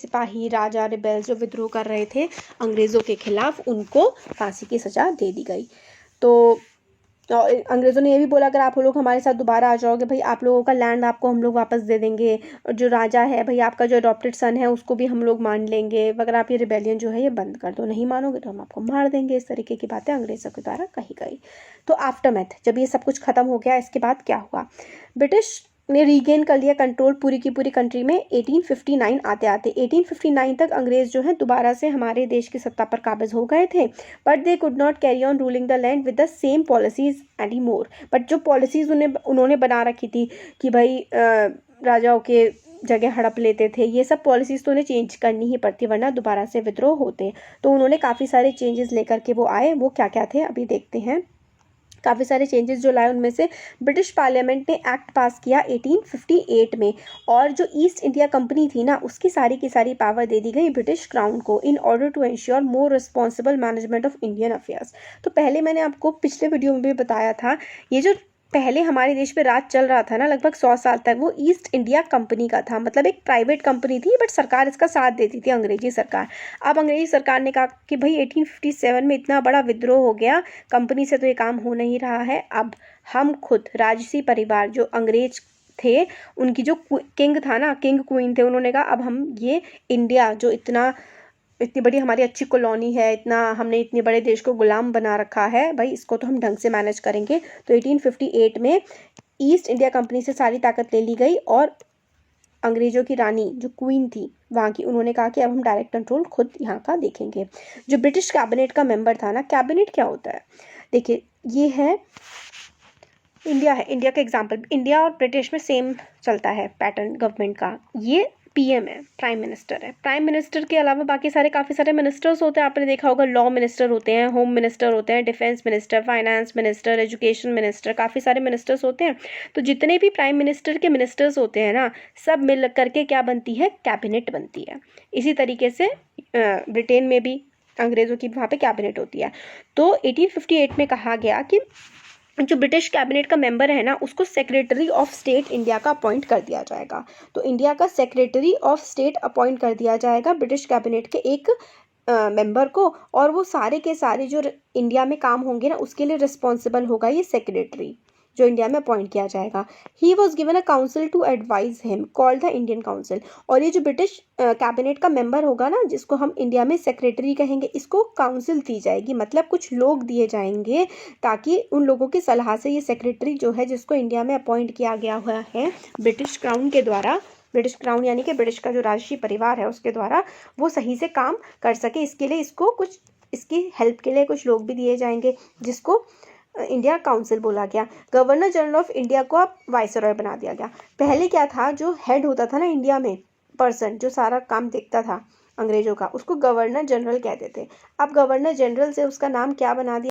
सिपाही, राजा, रिबेल्स जो विद्रोह कर रहे थे अंग्रेज़ों के खिलाफ, उनको फांसी की सज़ा दे दी गई। तो अंग्रेज़ों ने ये भी बोला, अगर आप लोग हमारे साथ दोबारा आ जाओगे भाई, आप लोगों का लैंड आपको हम लोग वापस दे देंगे, और जो राजा है भाई, आपका जो अडॉप्टेड सन है उसको भी हम लोग मान लेंगे, अगर आप ये रिबेलियन जो है ये बंद कर दो, नहीं मानोगे तो हम आपको मार देंगे। इस तरीके की बातें अंग्रेज़ों के द्वारा कही गई। तो आफ्टरमैथ, जब ये सब कुछ खत्म हो गया, इसके बाद क्या हुआ, ब्रिटिश ने रीगेन कर लिया कंट्रोल पूरी की पूरी कंट्री में। 1859 आते आते 1859 तक अंग्रेज जो है दोबारा से हमारे देश की सत्ता पर काबिज हो गए थे, but they could not carry on ruling the land with the same policies any more. But जो पॉलिसीज उन्होंने बना रखी थी कि भाई राजाओं के जगह हड़प लेते थे, ये सब पॉलिसीज़ तो उन्हें चेंज करनी ही पड़ती, वरना दोबारा से विद्रोह होते। तो उन्होंने काफ़ी सारे चेंजेस लेकर के वो आए। वो क्या क्या थे अभी देखते हैं। काफ़ी सारे चेंजेस जो लाए, उनमें से ब्रिटिश पार्लियामेंट ने एक्ट पास किया 1858 में, और जो ईस्ट इंडिया कंपनी थी ना, उसकी सारी की सारी पावर दे दी गई ब्रिटिश क्राउन को, in order to ensure more responsible management of Indian affairs. तो पहले मैंने आपको पिछले वीडियो में भी बताया था, ये जो पहले हमारे देश पे राज चल रहा था ना लगभग 100 साल तक, वो ईस्ट इंडिया कंपनी का था। मतलब एक प्राइवेट कंपनी थी, बट सरकार इसका साथ देती थी, अंग्रेजी सरकार। अब अंग्रेजी सरकार ने कहा कि भाई 1857 में इतना बड़ा विद्रोह हो गया, कंपनी से तो ये काम हो नहीं रहा है, अब हम खुद राजसी परिवार जो अंग्रेज थे, उनकी जो किंग था ना, किंग क्वीन थे, उन्होंने कहा अब हम ये इंडिया जो इतनी बड़ी हमारी अच्छी कॉलोनी है, इतना हमने इतने बड़े देश को गुलाम बना रखा है, भाई इसको तो हम ढंग से मैनेज करेंगे। तो 1858 में ईस्ट इंडिया कंपनी से सारी ताकत ले ली गई, और अंग्रेज़ों की रानी जो क्वीन थी वहाँ की, उन्होंने कहा कि अब हम डायरेक्ट कंट्रोल खुद यहाँ का देखेंगे। जो ब्रिटिश कैबिनेट का मेंबर था ना, कैबिनेट क्या होता है देखिए, ये है इंडिया का एग्जाम्पल। इंडिया और ब्रिटिश में सेम चलता है पैटर्न गवर्नमेंट का। ये पीएम है, प्राइम मिनिस्टर है। प्राइम मिनिस्टर के अलावा बाकी सारे काफ़ी सारे मिनिस्टर्स होते हैं, आपने देखा होगा, लॉ मिनिस्टर होते हैं, होम मिनिस्टर होते हैं, defence minister, finance minister, education minister, काफ़ी सारे मिनिस्टर्स होते हैं। तो जितने भी प्राइम मिनिस्टर के मिनिस्टर्स होते हैं ना, सब मिल करके क्या बनती है, कैबिनेट बनती है। इसी तरीके से ब्रिटेन में भी अंग्रेज़ों की वहाँ पे कैबिनेट होती है। तो 1858 में कहा गया कि जो ब्रिटिश कैबिनेट का मेंबर है ना, उसको सेक्रेटरी ऑफ स्टेट इंडिया का अपॉइंट कर दिया जाएगा। तो इंडिया का सेक्रेटरी ऑफ स्टेट अपॉइंट कर दिया जाएगा ब्रिटिश कैबिनेट के एक मेंबर को, और वो सारे के सारे जो इंडिया में काम होंगे ना, उसके लिए रिस्पॉन्सिबल होगा ये सेक्रेटरी जो इंडिया में अपॉइंट किया जाएगा। He was given a council to advise him called the Indian council. और ये जो ब्रिटिश कैबिनेट का मेंबर होगा ना, जिसको हम इंडिया में सेक्रेटरी कहेंगे, इसको काउंसिल दी जाएगी, मतलब कुछ लोग दिए जाएंगे, ताकि उन लोगों की सलाह से ये सेक्रेटरी जो है, जिसको इंडिया में अपॉइंट किया गया हुआ है ब्रिटिश क्राउन के द्वारा, ब्रिटिश क्राउन यानी कि ब्रिटिश का जो राजसी परिवार है उसके द्वारा, वो सही से काम कर सके। इसके लिए इसको कुछ, इसकी हेल्प के लिए कुछ लोग भी दिए जाएंगे, जिसको इंडिया काउंसिल बोला गया। गवर्नर जनरल ऑफ इंडिया को अब वाइसरॉय बना दिया गया। पहले क्या था, जो हेड होता था ना इंडिया में, पर्सन जो सारा काम देखता था अंग्रेजों का, उसको गवर्नर जनरल कहते थे। अब गवर्नर जनरल से उसका नाम क्या बना दिया,